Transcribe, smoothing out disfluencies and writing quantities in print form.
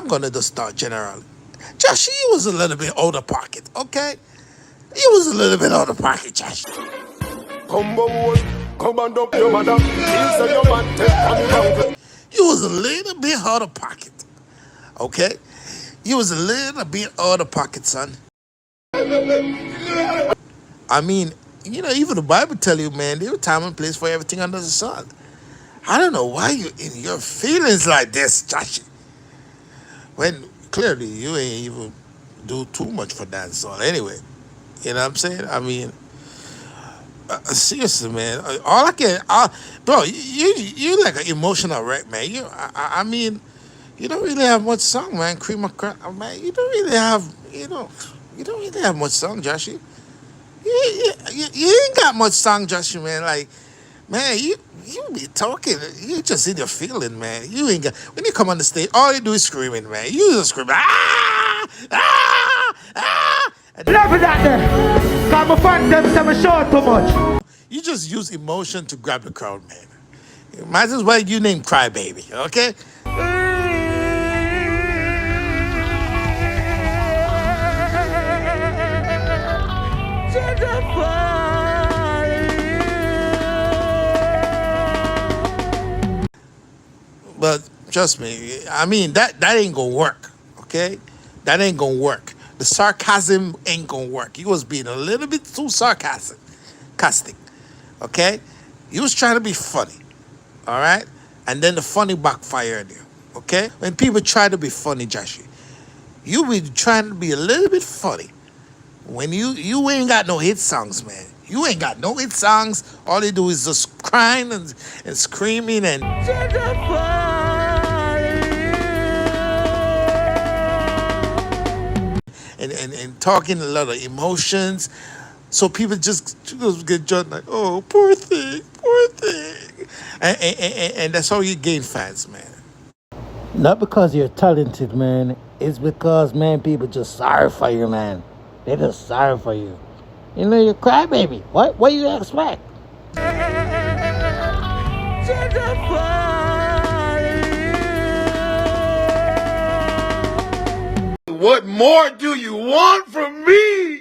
I'm gonna just start generally. Jashii was a little bit out of pocket, okay? He was a little bit out of pocket, Jashii. Come and up your mother. Your man take. You was a little bit out of pocket, okay? You was a little bit out of pocket, son. I mean, you know, even the Bible tell you, man, there was time and place for everything under the sun. I don't know why you in your feelings like this, Jashii. When clearly you ain't even do too much for dancehall anyway. You know what I'm saying? I mean, seriously, man. All I can, bro, you like an emotional wreck, man. I mean, you don't really have much song, man. Cream of crap, man. You don't really have, you don't really have much song, Jashii. You ain't got much song, Jashii, man. Like, man, you be talking. You just in your feeling, man. You ain't got, when you come on the stage, all you do is screaming, man. You just scream, ah, ah, ah. Love that there. Cause my fans them say me show too much. You just use emotion to grab the crowd, man. Might as well you name Crybaby, okay? But trust me, I mean, that ain't gonna work, okay? That ain't gonna work. The sarcasm ain't gonna work. He was being a little bit too sarcastic, okay? He was trying to be funny, all right? And then the funny backfired you, okay? When people try to be funny, Jashii, you be trying to be a little bit funny. When you ain't got no hit songs, man. You ain't got no hit songs. All they do is just crying and screaming and talking a lot of emotions. So people just get judged like, oh, poor thing, poor thing. And that's how you gain fans, man. Not because you're talented, man. It's because, man, people just sorry for you, man. They just sorry for you. You know, you're crybaby. What do you expect? What more do you want from me?